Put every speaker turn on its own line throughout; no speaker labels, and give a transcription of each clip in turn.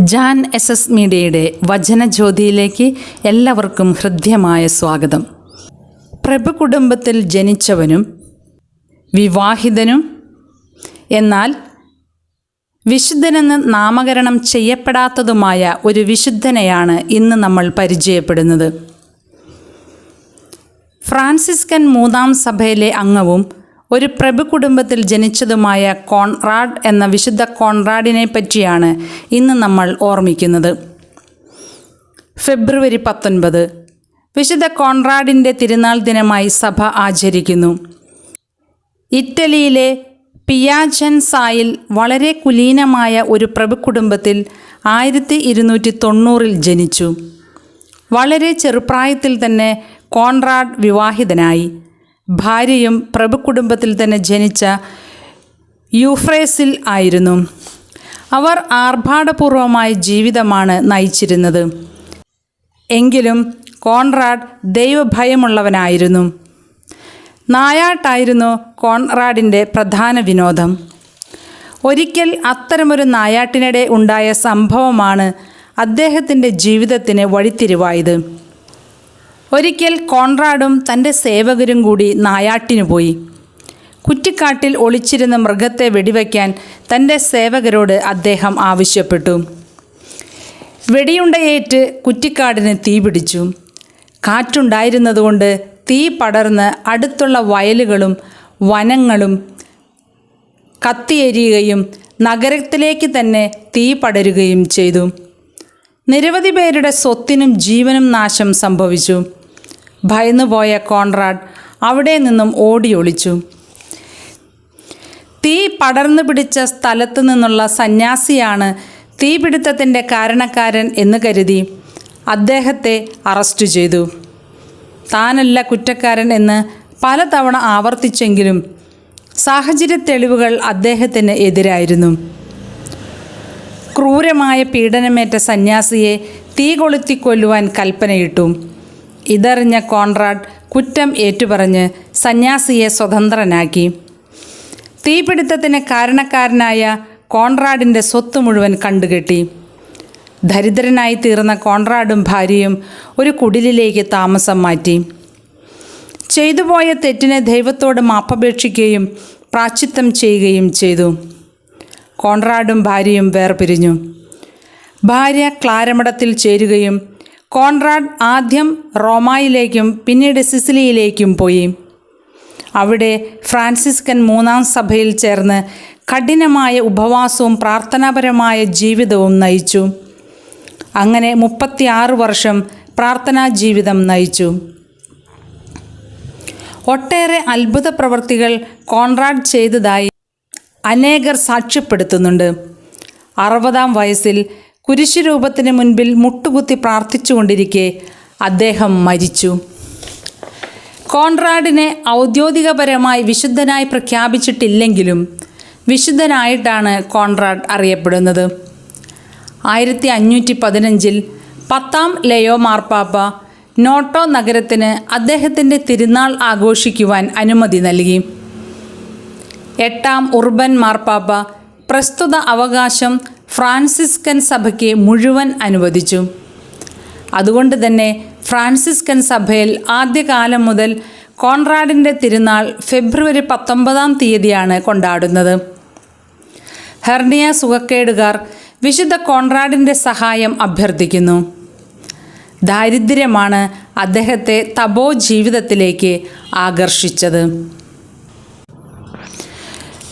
Jan S മീഡിയയുടെ വചനജ്യോതിയിലേക്ക് എല്ലാവർക്കും ഹൃദ്യമായ സ്വാഗതം. പ്രഭു കുടുംബത്തിൽ ജനിച്ചവനും വിവാഹിതനും എന്നാൽ വിശുദ്ധനെന്ന് നാമകരണം ചെയ്യപ്പെടാത്തതുമായ ഒരു വിശുദ്ധനെയാണ് ഇന്ന് നമ്മൾ പരിചയപ്പെടുന്നത്. ഫ്രാൻസിസ്കൻ മൂന്നാം സഭയിലെ അംഗവും ഒരു പ്രഭു കുടുംബത്തിൽ ജനിച്ചതുമായ കോൺറാഡ് എന്ന വിശുദ്ധ കോൺറാഡിനെ പറ്റിയാണ് ഇന്ന് നമ്മൾ ഓർമ്മിക്കുന്നത്. ഫെബ്രുവരി 19 വിശുദ്ധ കോൺറാഡിൻ്റെ തിരുനാൾ ദിനമായി സഭ ആചരിക്കുന്നു. ഇറ്റലിയിലെ പിയാജൻസായിൽ വളരെ കുലീനമായ ഒരു പ്രഭു കുടുംബത്തിൽ 1290 ജനിച്ചു. വളരെ ചെറുപ്രായത്തിൽ തന്നെ കോൺറാഡ് വിവാഹിതനായി. ഭാര്യയും പ്രഭു കുടുംബത്തിൽ തന്നെ ജനിച്ച യൂഫ്രേസിൽ ആയിരുന്നു. അവർ ആർഭാടപൂർവമായ ജീവിതമാണ് നയിച്ചിരുന്നത്. എങ്കിലും കോൺറാഡ് ദൈവഭയമുള്ളവനായിരുന്നു. നായാട്ടായിരുന്നു കോൺറാഡിൻ്റെ പ്രധാന വിനോദം. ഒരിക്കൽ അത്തരമൊരു നായാട്ടിനിടെ ഉണ്ടായ സംഭവമാണ് അദ്ദേഹത്തിൻ്റെ ജീവിതത്തിന് വഴിത്തിരിവായത്. ഒരിക്കൽ കോൺറാഡും തൻ്റെ സേവകരും കൂടി നായാട്ടിനു പോയി. കുറ്റിക്കാട്ടിൽ ഒളിച്ചിരുന്ന മൃഗത്തെ വെടിവയ്ക്കാൻ തൻ്റെ സേവകരോട് അദ്ദേഹം ആവശ്യപ്പെട്ടു. വെടിയുണ്ടയേറ്റ് കുറ്റിക്കാടിന് തീ പിടിച്ചു. കാറ്റുണ്ടായിരുന്നതുകൊണ്ട് തീ പടർന്ന് അടുത്തുള്ള വയലുകളും വനങ്ങളും കത്തിയെരിയുകയും നഗരത്തിലേക്ക് തന്നെ തീ പടരുകയും ചെയ്തു. നിരവധി പേരുടെ സ്വത്തിനും ജീവനും നാശം സംഭവിച്ചു. ഭയന്നുപോയ കോൺറാഡ് അവിടെ നിന്നും ഓടിയൊളിച്ചു. തീ പടർന്നു പിടിച്ച സ്ഥലത്തു നിന്നുള്ള സന്യാസിയാണ് തീപിടുത്തത്തിൻ്റെ കാരണക്കാരൻ എന്ന് കരുതി അദ്ദേഹത്തെ അറസ്റ്റ് ചെയ്തു. താനല്ല കുറ്റക്കാരൻ എന്ന് പലതവണ ആവർത്തിച്ചെങ്കിലും സാഹചര്യ തെളിവുകൾ അദ്ദേഹത്തിന് എതിരായിരുന്നു. ക്രൂരമായ പീഡനമേറ്റ സന്യാസിയെ തീ കൊളുത്തി കൊല്ലുവാൻ കൽപ്പനയിട്ടു. ഇതറിഞ്ഞ കോൺറാഡ് കുറ്റം ഏറ്റുപറഞ്ഞ് സന്യാസിയെ സ്വതന്ത്രനാക്കി. തീപിടുത്തത്തിന് കാരണക്കാരനായ കോൺറാഡിൻ്റെ സ്വത്ത് മുഴുവൻ കണ്ടുകെട്ടി. ദരിദ്രനായി തീർന്ന കോൺറാഡും ഭാര്യയും ഒരു കുടിലിലേക്ക് താമസം മാറ്റി. ചെയ്തുപോയ തെറ്റിന് ദൈവത്തോട് മാപ്പപേക്ഷിക്കുകയും പ്രാശ്ചിത്തം ചെയ്യുകയും ചെയ്തു. കോൺറാഡും ഭാര്യയും വേർപിരിഞ്ഞു. ഭാര്യ ക്ലാരമഠത്തിൽ ചേരുകയും കോൺറാഡ് ആദ്യം റോമായിലേക്കും പിന്നീട് സിസിലിയിലേക്കും പോയി. അവിടെ ഫ്രാൻസിസ്കൻ മൂന്നാം സഭയിൽ ചേർന്ന് കഠിനമായ ഉപവാസവും പ്രാർത്ഥനാപരമായ ജീവിതവും നയിച്ചു. അങ്ങനെ 36 വർഷം പ്രാർത്ഥനാ ജീവിതം നയിച്ചു. ഒട്ടേറെ അത്ഭുത പ്രവൃത്തികൾ കോൺറാഡ് ചെയ്തതായി അനേകർ സാക്ഷ്യപ്പെടുത്തുന്നുണ്ട്. 60-ാം വയസ്സിൽ കുരിശുരൂപത്തിന് മുൻപിൽ മുട്ടുകുത്തി പ്രാർത്ഥിച്ചുകൊണ്ടിരിക്കെ അദ്ദേഹം മരിച്ചു. കോൺറാഡിനെ ഔദ്യോഗികപരമായി വിശുദ്ധനായി പ്രഖ്യാപിച്ചിട്ടില്ലെങ്കിലും വിശുദ്ധനായിട്ടാണ് കോൺറാഡ് അറിയപ്പെടുന്നത്. 1515 10-ാം ലയോ മാർപ്പാപ്പ നോട്ടോ നഗരത്തിന് അദ്ദേഹത്തിൻ്റെ തിരുനാൾ ആഘോഷിക്കുവാൻ അനുമതി നൽകി. 8-ാം ഉർബൻ മാർപ്പാപ്പ പ്രസ്തുത അവകാശം ഫ്രാൻസിസ്കൻ സഭയ്ക്ക് മുഴുവൻ അനുവദിച്ചു. അതുകൊണ്ട് തന്നെ ഫ്രാൻസിസ്കൻ സഭയിൽ ആദ്യകാലം മുതൽ കോൺറാഡിൻ്റെ തിരുനാൾ ഫെബ്രുവരി 19-ാം തീയതിയാണ് കൊണ്ടാടുന്നത്. ഹെർണിയ സുഖക്കേടുകാർ വിശുദ്ധ കോൺറാഡിൻ്റെ സഹായം അഭ്യർത്ഥിക്കുന്നു. ദാരിദ്ര്യമാണ് അദ്ദേഹത്തെ തപോ ജീവിതത്തിലേക്ക് ആകർഷിച്ചത്.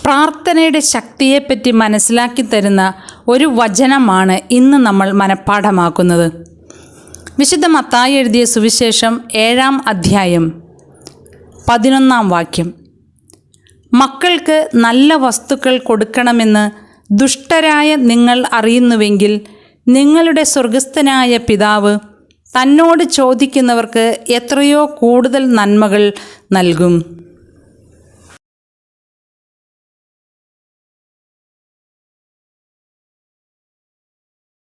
പ്രാർത്ഥനയുടെ ശക്തിയെപ്പറ്റി മനസ്സിലാക്കി തരുന്ന ഒരു വചനമാണ് ഇന്ന് നമ്മൾ മനഃപ്പാഠമാക്കുന്നത്. വിശുദ്ധ മത്തായി എഴുതിയ സുവിശേഷം 7-ാം അധ്യായം 11-ാം വാക്യം. മക്കൾക്ക് നല്ല വസ്തുക്കൾ കൊടുക്കണമെന്ന് ദുഷ്ടരായ നിങ്ങൾ അറിയുന്നുവെങ്കിൽ നിങ്ങളുടെ സ്വർഗസ്ഥനായ പിതാവ് തന്നോട് ചോദിക്കുന്നവർക്ക് എത്രയോ കൂടുതൽ നന്മകൾ നൽകും.